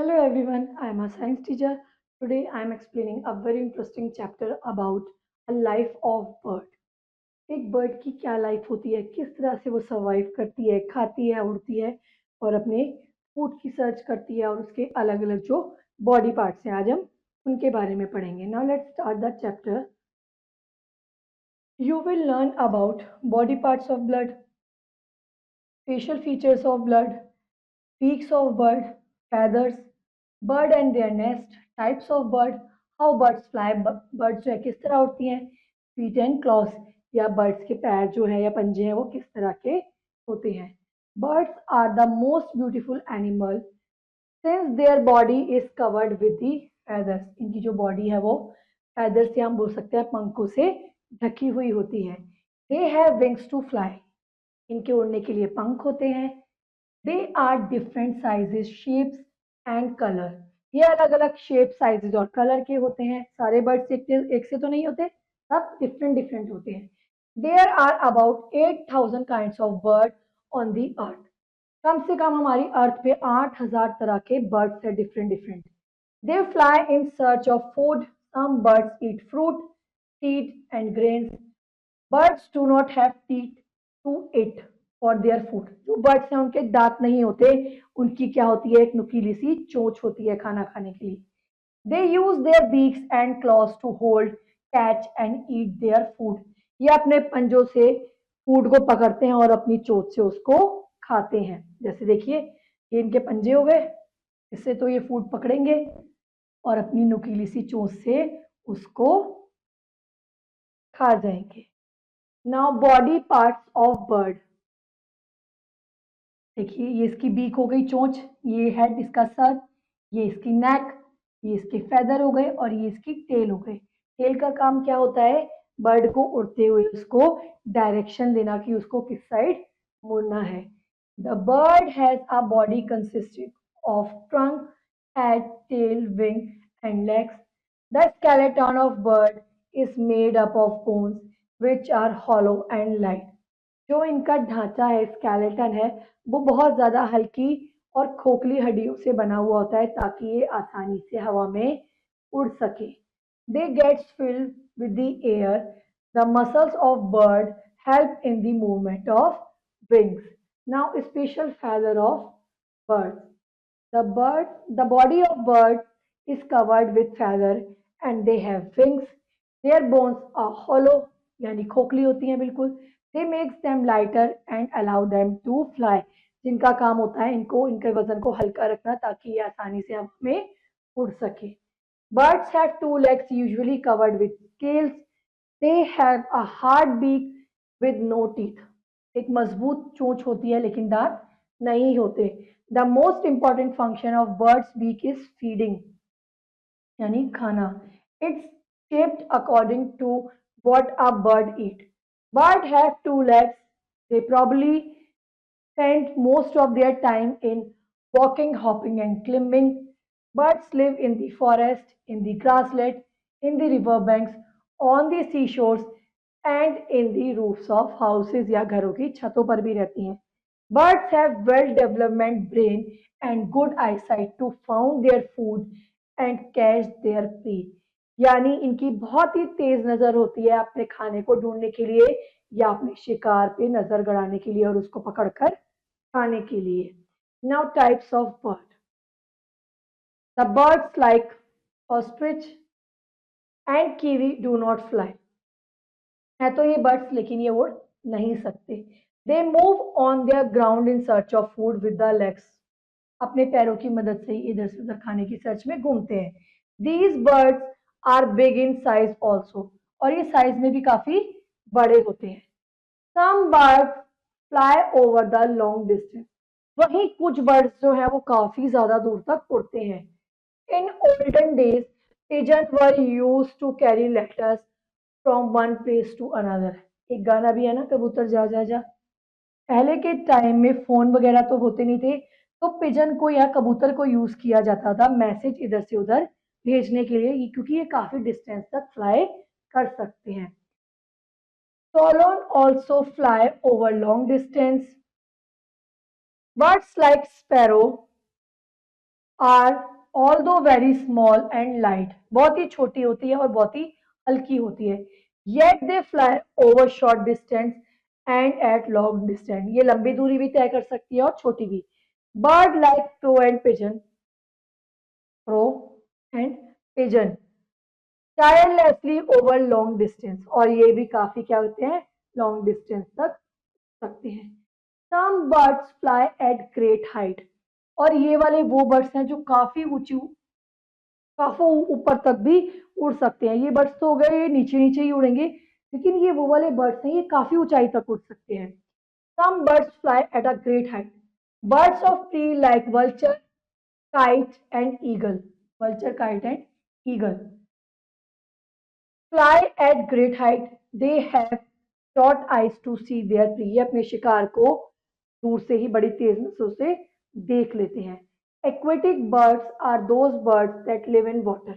Hello everyone, I am a science teacher. Today I am explaining a very interesting chapter about a life of bird. एक bird की क्या life होती है, किस तरह से वो सर्वाइव करती है, खाती है, उड़ती है और अपने फूड की सर्च करती है और उसके अलग अलग जो बॉडी पार्ट्स हैं आज हम उनके बारे में पढ़ेंगे. Now let's start the chapter. You will learn about body parts of blood, facial features of blood, beaks of bird, feathers, bird and their nest, types of bird, how birds fly, birds जो है किस तरह उड़ती हैं, feet and claws या birds के पैर जो है या पंजे हैं वो किस तरह के होते हैं. Birds are the most beautiful animal since their body is covered with the feathers. इनकी जो body है वो feathers से हम बोल सकते हैं पंखों से ढकी हुई होती है. They have wings to fly. इनके उड़ने के लिए पंख होते हैं. They are different sizes, shapes and color. ये अलग अलग शेप, साइजेस और कलर के होते हैं. सारे बर्ड्स एक से तो नहीं होते, सब डिफरेंट डिफरेंट होते हैं. There are about 8,000 kinds of bird on the earth. कम से कम हमारी अर्थ पे 8,000 तरह के बर्ड्स हैं different different. They fly in search of food. Some birds eat fruit, seed and grains. Birds do not have teeth to eat for their food. जो birds हैं उनके दांत नहीं होते, उनकी क्या होती है, एक नुकीली सी चोंच होती है खाना खाने के लिए. They use their beaks and claws to hold, catch and eat their food. ये अपने पंजों से फूड को पकड़ते हैं और अपनी चोंच से उसको खाते हैं. जैसे देखिए ये इनके पंजे हो गए, इससे तो ये फूड पकड़ेंगे और अपनी नुकीली सी चोंच से उसको खा जाएंगे. Now body parts of bird. देखिए ये इसकी बीक हो गई, चोंच, ये हेड इसका सर, ये इसकी नेक, ये इसके फेदर हो गए और ये इसकी टेल हो गए. टेल का काम क्या होता है, बर्ड को उड़ते हुए उसको डायरेक्शन देना कि उसको किस साइड मुड़ना है. The bird has a body consisted of trunk, head, tail, wing and legs. The skeleton of bird is made up of bones which are hollow and light. जो इनका ढांचा है, स्केलेटन है, वो बहुत ज़्यादा हल्की और खोखली हड्डियों से बना हुआ होता है ताकि ये आसानी से हवा में उड़ सके. They get filled with the air. The muscles of bird help in the movement of wings. Now, a special feather of bird. The body of bird is covered with feather and they have wings. Their bones are hollow, यानी खोखली होती हैं बिल्कुल. They makes them lighter and allow them to fly. जिनका काम होता है इनको, इनके वजन को हल्का रखना ताकि ये आसानी से हवा में उड़ सके. Birds have two legs usually covered with scales. They have a hard beak with no teeth. एक मजबूत चोंच होती है लेकिन दांत नहीं होते. The most important function of bird's beak is feeding, यानी खाना. It's shaped according to what a bird eat. Bird have two legs. They probably spend most of their time in walking, hopping and climbing. Birds live in the forest, in the grassland, in the riverbanks, on the seashores and in the roofs of houses या घरों की छतों पर भी रहती हैं. Birds have well developed brain and good eyesight to find their food and catch their prey. यानी इनकी बहुत ही तेज नजर होती है अपने खाने को ढूंढने के लिए या अपने शिकार पे नजर गड़ाने के लिए और उसको पकड़कर खाने के लिए. Now types of bird. The birds like ostrich and kiwi do not fly. है तो ये बर्ड्स लेकिन ये उड़ नहीं सकते. They move on their ground in search of food with the legs. अपने पैरों की मदद से इधर से उधर खाने की सर्च में घूमते हैं. These birds are big in size also. और ये साइज में भी काफी बड़े होते हैं. Some birds fly over the long distance. वहीं कुछ बर्ड्स जो है वो काफी ज्यादा दूर तक उड़ते हैं. In olden days, pigeons were used to carry letters from one place to another. एक गाना भी है ना, कबूतर जा जा जा. पहले के टाइम में फोन वगैरह तो होते नहीं थे, तो पिजन को या कबूतर को यूज किया जाता था मैसेज इधर से उधर भेजने के लिए, क्योंकि ये काफी डिस्टेंस तक फ्लाई कर सकते हैं. Swallows also fly over long distance. Birds like sparrow are although very small and light, बहुत ही छोटी होती है और बहुत ही हल्की होती है। Yet they fly over short distance and at long distance, ये लंबी दूरी भी तय कर सकती है और छोटी भी। Bird like pro and pigeon, pro and pigeon tirelessly over long distance, और ये भी काफी क्या होते हैं, लॉन्ग डिस्टेंस तक सकते हैं। Some birds fly at great height, और ये वाले वो बर्ड्स हैं जो काफी ऊंची, काफी ऊपर तक भी उड़ सकते हैं। ये बर्ड्स तो हो गए नीचे नीचे ही उड़ेंगे, लेकिन ये वो वाले बर्ड्स हैं ये काफी ऊंचाई तक उड़ सकते हैं। Some birds fly at a great height, birds of prey like vulture, kite and eagle, vulture, kite and eagle fly at great height. They have short eyes to see their prey. ये अपने शिकार को दूर से ही बड़ी तेज नजरों से देख लेते हैं। Aquatic birds are those birds that live in water.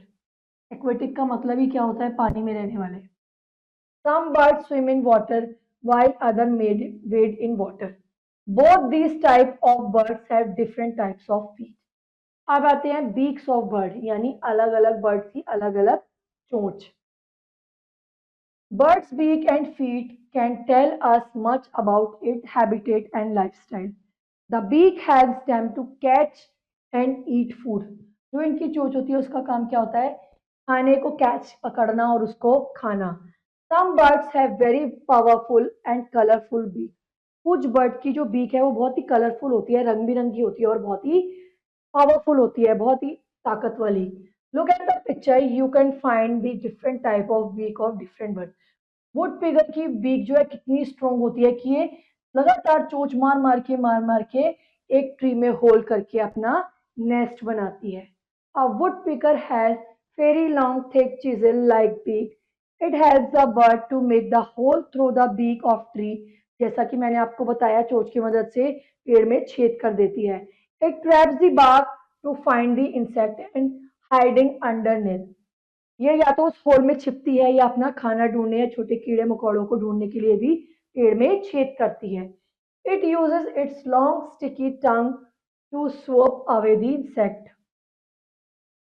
Aquatic का मतलब ही क्या होता है, पानी में रहने वाले। Some birds swim in water while other wade in water. Both these type of birds have different types of feet. अब आते हैं बीक्स ऑफ बर्ड, यानी अलग अलग बर्ड की अलग अलग चोंच। Bird's beak and feet can tell us much about its habitat and lifestyle. The beak helps them to catch and eat food. जो इनकी चोंच होती है उसका काम क्या होता है, खाने को कैच पकड़ना और उसको खाना। Some birds have very powerful and colorful beak. कुछ बर्ड की जो बीक है वो बहुत ही कलरफुल होती है, रंग बिरंगी होती है और बहुत ही पावरफुल होती है, बहुत ही ताकत वाली। Look at the picture, you can find the different type of beak of different bird. Wood pecker की बीक जो है कितनी स्ट्रॉन्ग होती है कि ये लगातार चोंच मार मार के एक ट्री में होल करके अपना नेस्ट बनाती है। A wood pecker has very long thick chisel like beak, it helps the bird to make the hole through the beak of tree. जैसा कि मैंने आपको बताया चोंच की मदद से पेड़ में छेद कर देती है। It traps the bark to find the insect and hiding underneath, ये या तो उस होल में छिपती है या अपना खाना ढूंढने या छोटे कीड़े मकोड़ों को ढूंढने के लिए भी पेड़ में छेद करती है। It uses its long sticky tongue to swap away the insect.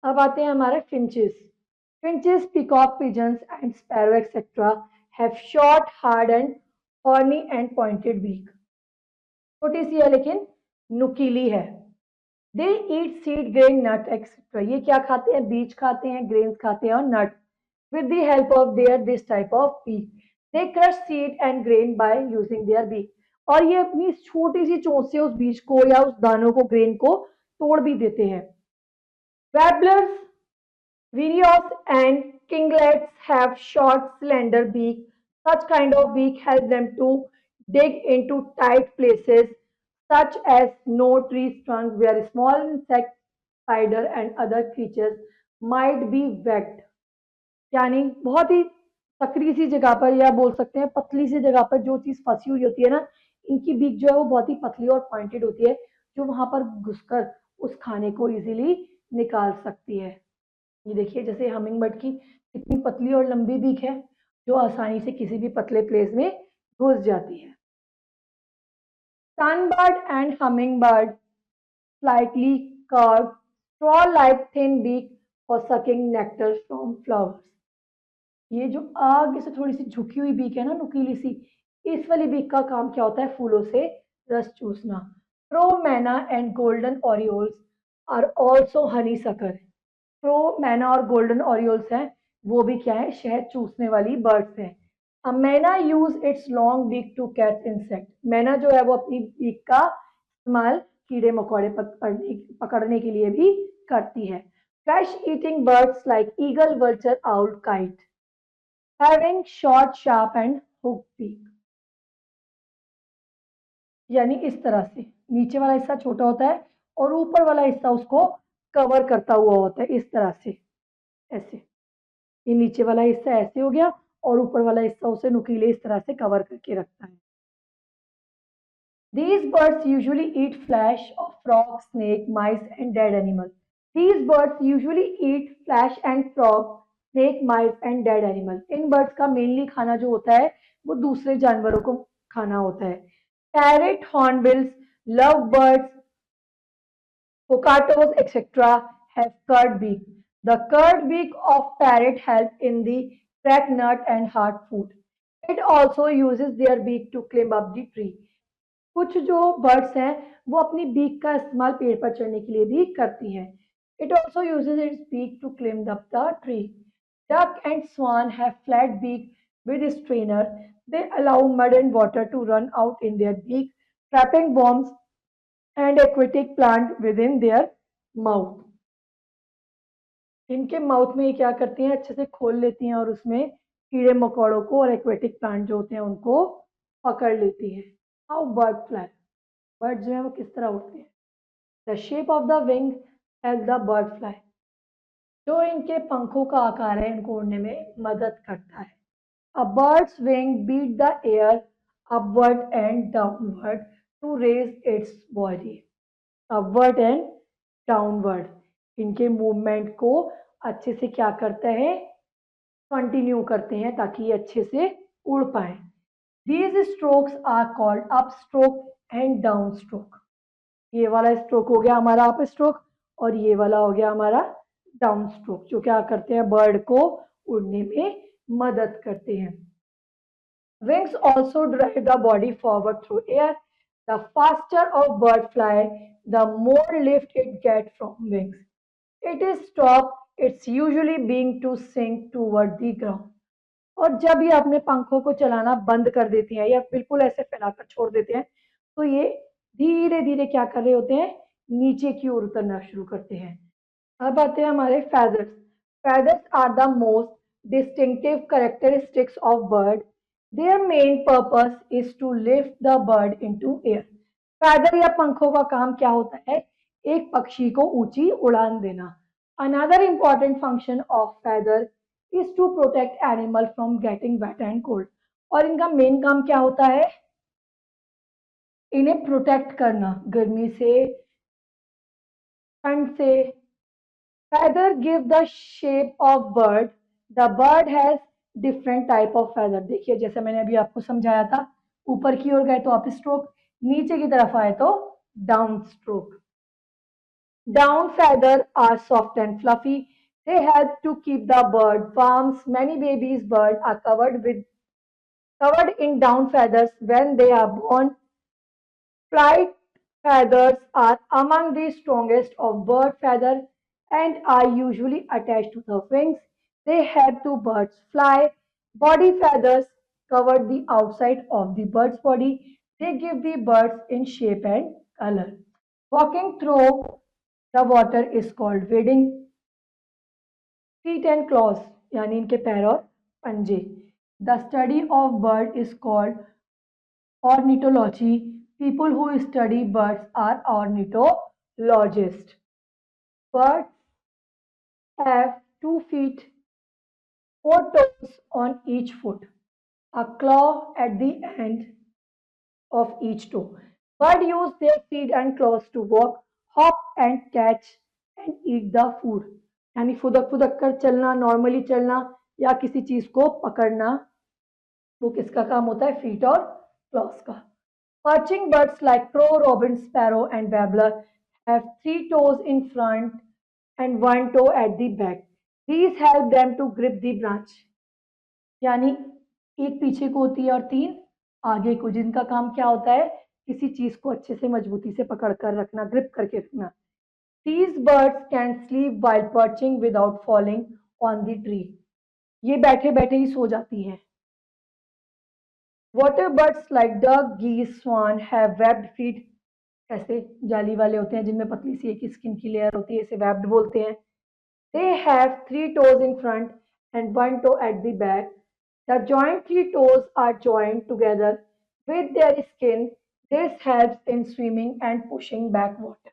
अब आते हैं हमारे finches. Finches, peacock, pigeons and sparrow etcetera have short, hard and horny and pointed beak. छोटी सी है लेकिन नुकीली है। They eat seed, grain, nut etcetera, ये क्या खाते हैं, बीज खाते हैं, ग्रेन्स खाते हैं और nut. With the help of their this type of beak, they crush seed and grain by using their beak, और ये अपनी छोटी सी चोंच से उस बीज को या उस दानों को, ग्रेन को तोड़ भी देते हैं। Warblers, vireos and kinglets have short, slender beak. Such kind of beak help them to dig into tight places, such as no tree trunk where small insects, spider and other creatures might be wrecked. यानी बहुत ही सकरी सी जगह पर, या बोल सकते हैं पतली सी जगह पर जो चीज फंसी हुई होती है ना, इनकी बीक जो है वो बहुत ही पतली और पॉइंटेड होती है, जो वहां पर घुसकर उस खाने को इजीली निकाल सकती है। ये देखिए जैसे हमिंग बर्ड की कितनी पतली और लंबी बीक है, जो आसानी से किसी भी पतले प्लेस में घुस जाती है। Sunbird and humming bird slightly curved, straw-like thin beak for sucking nectar from flowers. ये जो आगे से थोड़ी सी झुकी हुई बीक है ना, नुकीली सी, इस वाली बीक का काम क्या होता है, फूलों से रस चूसना। प्रो myna and golden orioles are also honey sucker. प्रो मैना और गोल्डन ओरियोल्स हैं, वो भी क्या है, शहद चूसने वाली बर्ड्स हैं। A myna uses its long beak to catch insect, मैना जो है वो अपनी बीक का इस्तेमाल कीड़े मकोड़े पकड़ने के लिए भी करती है। Flesh eating birds like eagle, vulture, owl, kite having short, sharp and hook beak, यानी इस तरह से नीचे वाला हिस्सा छोटा होता है और ऊपर वाला हिस्सा उसको कवर करता हुआ होता है, इस तरह से, ऐसे। ये नीचे वाला हिस्सा ऐसे हो गया और ऊपर वाला हिस्सा उसे नुकीले इस तरह से कवर करके रखता है। These birds usually eat flesh of frog, snake, mice and dead animals. These birds usually eat flesh and frog, snake, mice and dead animals. In birds का mainly खाना जो होता है वो दूसरे जानवरों को खाना होता है। Parrot, hornbills, lovebirds, cockatoos, etc. have curved beak. The curved beak of parrot help in the crack nut and hard food. It also uses their beak to climb up the tree. कुछ जो birds हैं वो अपनी beak का इस्तेमाल पेड़ पर चढ़ने के लिए भी करती हैं. It also uses its beak to climb up the tree. Duck and swan have flat beak with a strainer. They allow mud and water to run out in their beak, trapping worms and aquatic plant within their mouth. इनके mouth में ये क्या करती हैं, अच्छे से खोल लेती हैं और उसमें कीड़े मकोड़ों को और एक्वेटिक प्लांट जो होते हैं उनको पकड़ लेती हैं. How bird fly. बर्ड जो है वो किस तरह उड़ते हैं. The shape of the wing help the bird fly. जो इनके पंखों का आकार है इनको उड़ने में मदद करता है. A bird's wing beat the air upward and downward to raise its body. Upward and downward. इनके मूवमेंट को अच्छे से क्या करते हैं, कंटिन्यू करते हैं ताकि ये अच्छे से उड़ पाए. These strokes are called up stroke and down stroke. ये वाला स्ट्रोक हो गया हमारा अप स्ट्रोक और ये वाला हो गया हमारा डाउन स्ट्रोक, जो क्या करते हैं बर्ड को उड़ने में मदद करते हैं. Wings also drive the body forward through air. The faster a bird fly, the more lift it gets from wings. It is stop. It's usually being to sink toward the ground. और जब ये अपने पंखों को चलाना बंद कर देते हैं या बिल्कुल ऐसे फैलाकर छोड़ देते हैं तो ये धीरे धीरे क्या कर रहे होते हैं, नीचे की ओर उतरना शुरू करते हैं. अब आते हैं हमारे feathers. Feathers are the most distinctive characteristics of bird. Their main purpose is to lift the bird into air. Feather या पंखों का काम क्या होता है, एक पक्षी को ऊंची उड़ान देना. Another important function of feather is to protect animal from getting wet and cold. और इनका मेन काम क्या होता है, इन्हें प्रोटेक्ट करना गर्मी से, ठंड से. Feather give the shape of bird. The bird has different type of feather. देखिए जैसे मैंने अभी आपको समझाया था, ऊपर की ओर गए तो अप स्ट्रोक, नीचे की तरफ आए तो down stroke. Down feathers are soft and fluffy. They help to keep the bird warm. Many babies birds are covered in down feathers when they are born. Flight feathers are among the strongest of bird feathers and are usually attached to the wings. They help to birds fly. Body feathers cover the outside of the bird's body. They give the birds in shape and color. Walking through the water is called wading. Feet and claws यानी इनके पैर और पंजे. The study of bird is called ornithology. People who study birds are ornithologists. Birds have 2 feet, 4 toes on each foot, a claw at the end of each toe. Birds use their feet and claws to walk, hop and catch and eat the food. यानी फुदक फुदक कर चलना, normally चलना या किसी चीज को पकड़ना, वो किसका काम होता है, फीट और क्लॉस का. Perching birds like crow, robin, sparrow and warbler have 3 toes in front and 1 toe at the back. These help them to grip the branch. यानी एक पीछे को होती है और 3 आगे को, जिनका काम क्या होता है, किसी चीज को अच्छे से मजबूती से पकड़ कर रखना, ग्रिप करके रखना. These birds can sleep while perching without falling on the tree. ये बैठे बैठे ही सो जाती हैं. Water birds like duck, geese, swan have webbed feet. ऐसे जाली वाले होते हैं जिनमें पतली सी एक स्किन की लेयर होती है, इसे webbed बोलते हैं. They have 3 toes in front and 1 toe at the back. The joint 3 toes are joined together with their skin. This helps in swimming and pushing back water.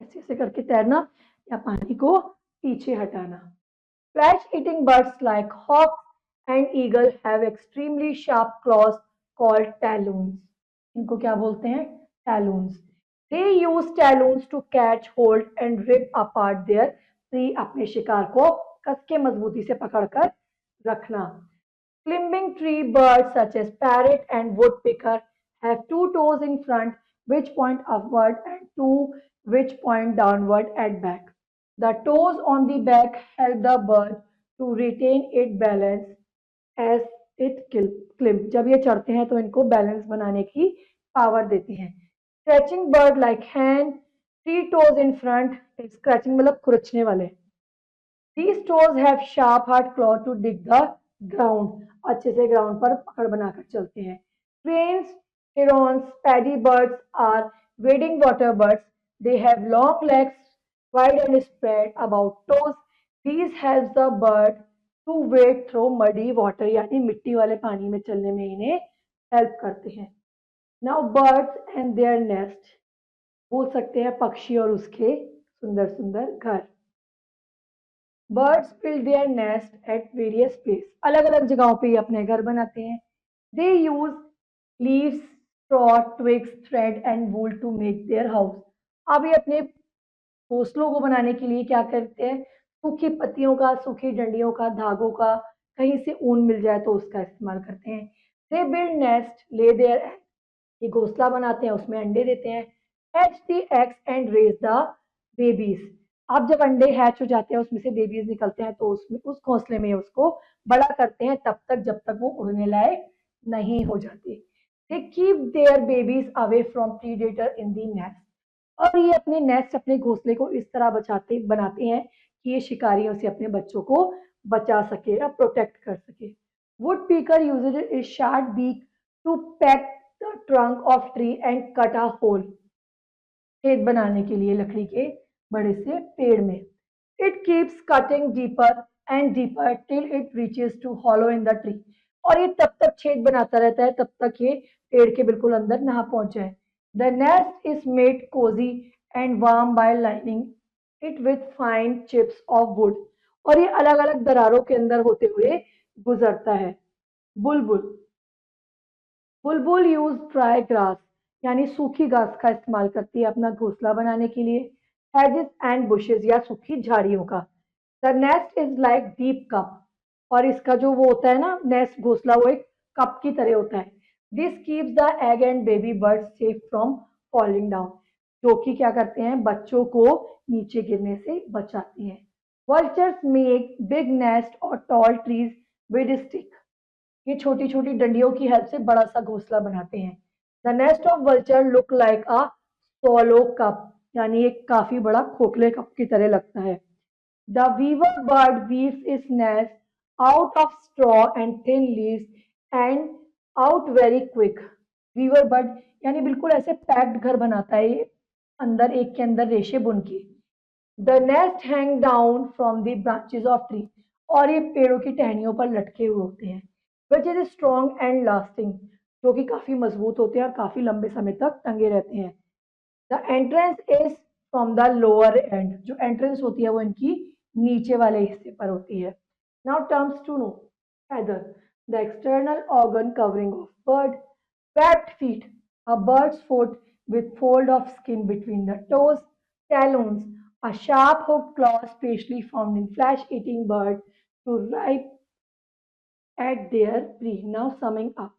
ऐसे ऐसे करके तैरना या पानी को पीछे हटाना. Flesh eating birds like hawks and eagle have extremely sharp claws called talons. इनको क्या बोलते हैं, talons. They use talons to catch, hold and rip apart their prey. अपने शिकार को कस के मजबूती से पकड़कर रखना. Climbing tree birds such as parrot and woodpecker have 2 toes in front which point upward and 2 which point downward at back. The toes on the back help the bird to retain its balance as it climbs. जब ये चढ़ते हैं तो इनको balance बनाने की power देती हैं. Stretching bird like hand, three toes in front. Scratching मतलब खुरचने वाले. These toes have sharp hard claw to dig the ground. अच्छे से ground पर पकड़ बनाकर चलते हैं. Cranes, herons, paddy birds are wading water birds. They have long legs, wide and spread about toes. These helps the bird to wade through muddy water. यानी मिट्टी वाले पानी में चलने में इन्हें help करते हैं. Now birds and their nest. बोल सकते हैं पक्षी और उसके सुंदर सुंदर घर. Birds build their nest at various place. अलग अलग जगहों पे ये अपने घर बनाते हैं. They use leaves, straw, twigs, thread and wool to make their house. अब ये अपने घोंसलों को बनाने के लिए क्या करते हैं? सूखी पत्तियों का, सूखी डंडियों का, धागों का, कहीं से ऊन मिल जाए तो उसका इस्तेमाल करते हैं. They build nest, lay their egg. ये घोंसला बनाते हैं, उसमें अंडे देते हैं. Hatch the eggs and raise the babies. अब जब अंडे हैच हो जाते हैं, उसमें से बेबीज निकलते हैं, तो उसमें उस घोंसले में उसको बड़ा करते हैं तब तक जब तक वो उड़ने लायक नहीं हो जाते. They keep their babies away from predator in the nest. और ये अपने नेस्ट, अपने घोंसले को इस तरह बनाते हैं कि ये शिकारियों से अपने बच्चों को बचा सके या प्रोटेक्ट कर सके. Woodpecker uses is sharp beak to peck the trunk of tree and cut a hole. छेद बनाने के लिए लकड़ी के बड़े से पेड़ में. It keeps cutting deeper and deeper till it reaches to hollow in the tree. और ये तब तक छेद बनाता रहता है तब तक ये पेड़ के बिल्कुल अंदर ना पहुंच जाए. The nest is made cosy and warm by lining it with fine chips of wood. और ये अलग अलग दरारों के अंदर होते हुए गुजरता है. बुलबुल. बुलबुल यूज ड्राई ग्रास यानी सूखी घास का इस्तेमाल करती है अपना घोंसला बनाने के लिए. हेजेस एंड बुशेस या सूखी झाड़ियों का. The nest is like deep cup. और इसका जो वो होता है ना नेस्ट, घोंसला, वो एक कप की तरह होता है. This keeps the egg and baby bird safe from falling down. जो कि क्या करते हैं? बच्चों को नीचे गिरने से बचाते हैं. वर्चर्स मेक बिग नेस्ट और टॉल ट्रीज विद स्टिक. ये छोटी छोटी डंडियों की हेल्प से बड़ा सा घोंसला बनाते हैं. The nest of vulture look like a solo cup. यानी एक काफी बड़ा खोखले कप की तरह लगता है. The weaver bird weaves its nest out of straw and thin leaves and out very quick. Weaver bird यानी बिल्कुल ऐसे पैक्ड घर बनाता है ये, अंदर एक के अंदर रेशे बुन के. The nest hang down from the branches of tree. और ये पेड़ों की टहनियों पर लटके हुए होते हैं. Which is strong and lasting. जो कि काफी मजबूत होते हैं और काफी लंबे समय तक टंगे रहते हैं. The entrance is from the lower and. जो एंट्रेंस होती है वो इनकी नीचे वाले हिस्से पर होती है. Now terms to know. feather, the external organ covering of bird. Webbed feet, a bird's foot with fold of skin between the toes. Talons, a sharp hooked claw specially found in flesh-eating birds to rip at their prey. Now summing up.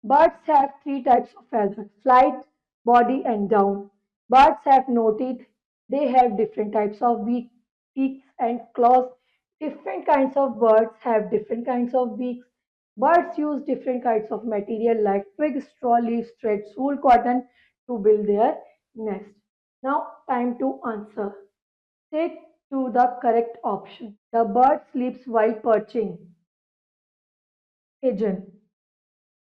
Birds have three types of feathers: flight, body, and down. Birds have no teeth. They have different types of beaks and claws. Different kinds of birds have different kinds of beaks. Birds use different kinds of material like twigs, straw, leaves, thread, wool, cotton to build their nest. Now, time to answer. Stick to the correct option. The bird sleeps while perching. Pigeon.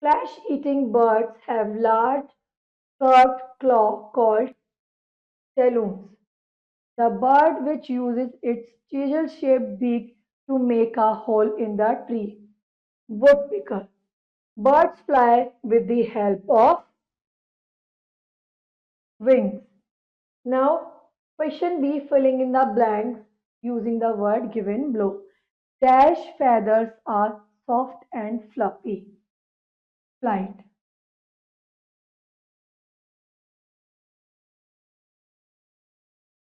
Flesh-eating birds have large curved claw called talons. The bird which uses its chisel-shaped beak to make a hole in the tree. Woodpecker. Birds fly with the help of wings. Now, question B, filling in the blanks using the word given below. Dash feathers are soft and fluffy. Flight.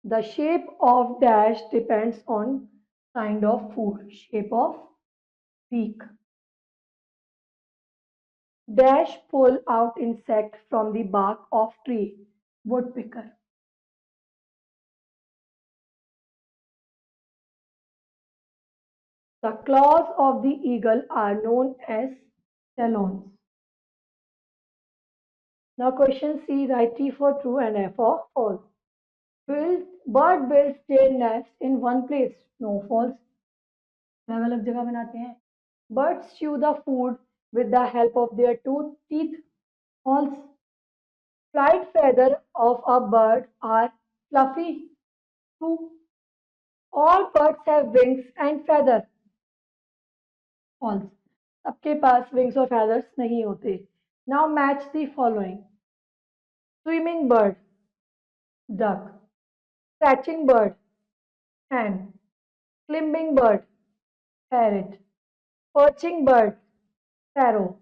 The shape of dash depends on kind of food. Shape of beak. Dash pull out insect from the bark of tree. Woodpecker. The claws of the eagle are known as talons. Now question C, write T for true and F for false. Bird builds their nest in one place. No, false. अलग अलग जगह बनाते हैं. Birds chew the food with the help of their teeth. False. Flight feathers of a bird are fluffy. True. All birds have wings and feathers. False. सबके पास wings और feathers नहीं होते. Now match the following. Swimming bird, duck. Scratching bird, hen. Climbing bird, parrot. Perching bird, sparrow.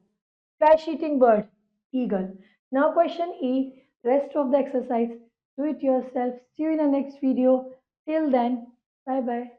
Flesh-eating bird, eagle. Now question E, rest of the exercise. Do it yourself. See you in the next video. Till then, bye bye.